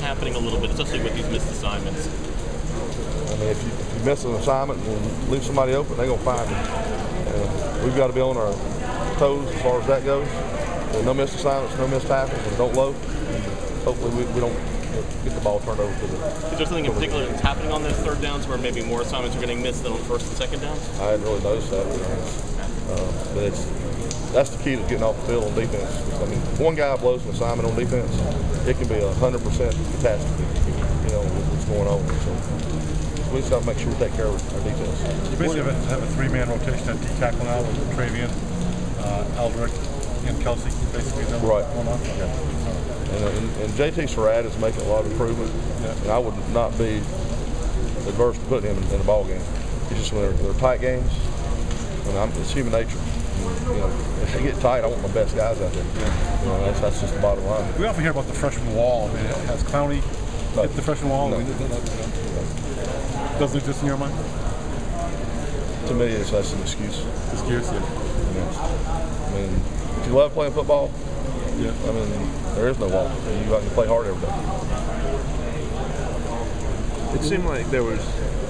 happening a little bit, especially with these missed assignments? I mean, if you miss an assignment and leave somebody open, they're going to find you. We've got to be on our toes as far as that goes. No missed assignments, no missed tackles, and don't load. Hopefully we don't get the ball turned over to the... Is there something in particular that's happening on those third downs where maybe more assignments are getting missed than on first and second downs? I hadn't really noticed that, to be honest. But that's the key to getting off the field on defense. I mean, one guy blows an assignment on defense, it can be 100% catastrophe, you know, with what's going on. So we just got to make sure we take care of our defense. You basically have a three-man rotation at D tackle now with Travian, Eldrick, and Kelsey. Basically, is that what's going on? Yeah. And JT Surratt is making a lot of improvement. Yeah. And I would not be adverse to putting him in a ball game. It's just when they're tight games, it's human nature. You know, if they get tight, I want my best guys out there. Yeah. You know, that's just the bottom line. We often hear about the freshman wall. I mean, has Clowney hit the freshman wall? No. Doesn't it exist in your mind? To me, that's an excuse. Excuse, yeah. I mean, if you love playing football, yeah. I mean, there is no wall. You got to play hard every day. It seemed like there was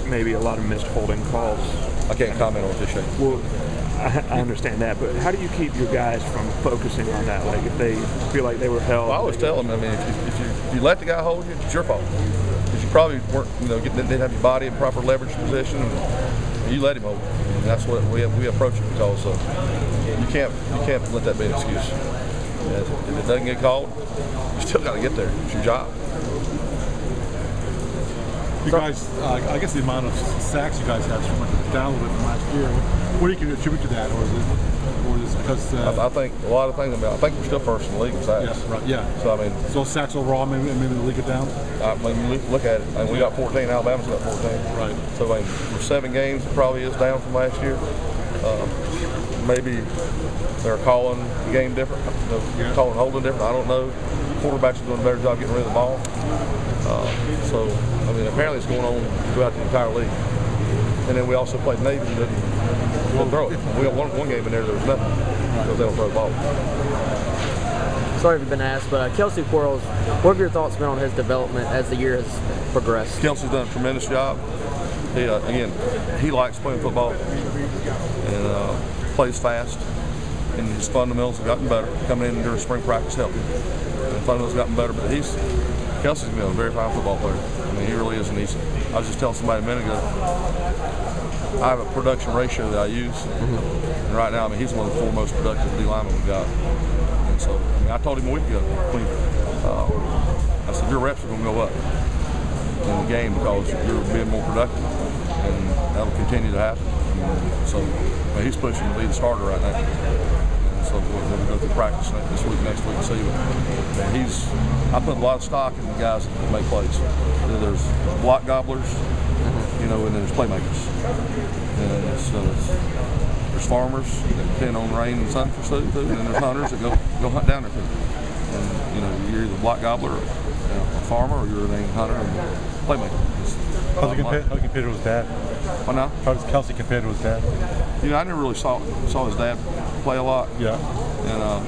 maybe a lot of missed holding calls. I can't comment on this yet. Well, I understand that, but how do you keep your guys from focusing on that? Like, if they feel like they were held. Well, I always tell them, I mean, if you let the guy hold you, it's your fault. Because you probably weren't, you know, didn't have your body in proper leverage position, and you let him hold you. And that's what we approach it because you can't let that be an excuse. If it doesn't get called, you still got to get there. It's your job. You guys, I guess the amount of sacks you guys have is down a little bit from last year. What do you attribute to that, or is it because? I think a lot of things. I think we're still first in the league in sacks. Yeah, right. Yeah. So I mean, so sacks overall, maybe the league it down. I mean, look at it. I mean, we got 14. Alabama's got 14. Right. So I mean, for 7 games, it probably is down from last year. Maybe they're calling the game different, calling holding different. I don't know. Quarterbacks are doing a better job getting rid of the ball. So I mean, apparently it's going on throughout the entire league. And then we also played Navy and didn't throw it. We got one game in there was nothing because they don't throw the ball. Sorry if you've been asked, but Kelsey Quarles, what have your thoughts been on his development as the year has progressed? Kelsey's done a tremendous job. He, again, he likes playing football and plays fast. And his fundamentals have gotten better. Coming in during spring practice helped him. And fundamentals have gotten better, but Kelsey's been a very fine football player. I mean, he really is. And I was just telling somebody a minute ago, I have a production ratio that I use. And right now, I mean, he's one of the 4 most productive D linemen we've got. And so, I mean, I told him a week ago, I said, your reps are going to go up in the game because you're being more productive. And that'll continue to happen. And so, I mean, he's pushing to be the starter right now. And so, we'll go through practice this week, next week, and see. And I put a lot of stock in the guys that make plays. There's block gobblers, you know, and then there's playmakers. And there's farmers that depend on rain and sun for food, and then there's hunters that go hunt down their food. And you know, you're either a block gobbler, or a farmer, or you're a hunter and playmaker. How does he compare to his dad? What now? How does Kelsey compare to his dad? You know, I never really saw his dad play a lot. Yeah. And I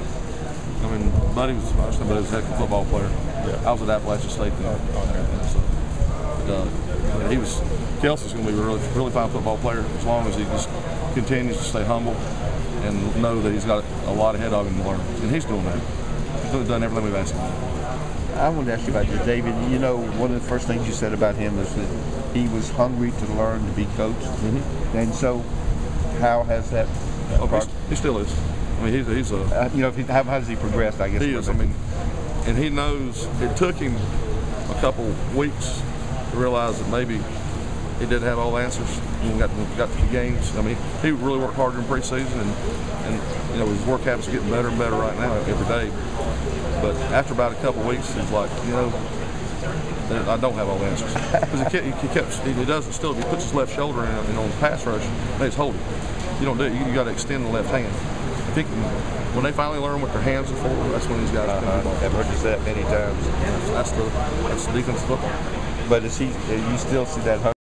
mean, Buddy was a heck of a football player. Yeah. I was at Appalachian State then. Kelsey's going to be a really fine football player as long as he just continues to stay humble and know that he's got a lot ahead of him to learn. And he's doing that. He's done everything we've asked him. I wanted to ask you about this, David. You know, one of the first things you said about him is that he was hungry to learn to be coached. Mm-hmm. And so, how has that? He still is. I mean, he's a. You know, how has he progressed? I guess he is. I mean, and he knows it took him a couple weeks to realize that maybe he didn't have all the answers when we got to the games. I mean, he really worked harder in preseason, and you know, his work habits are getting better and better right now every day. But after about a couple weeks, he's like, you know, I don't have all the answers. Because he doesn't still. If he puts his left shoulder in on the pass rush, they just hold it. You don't do it. You got to extend the left hand. When they finally learn what their hands are for, that's when these guys can do. I've heard you say that many times. That's the defensive football. But you still see that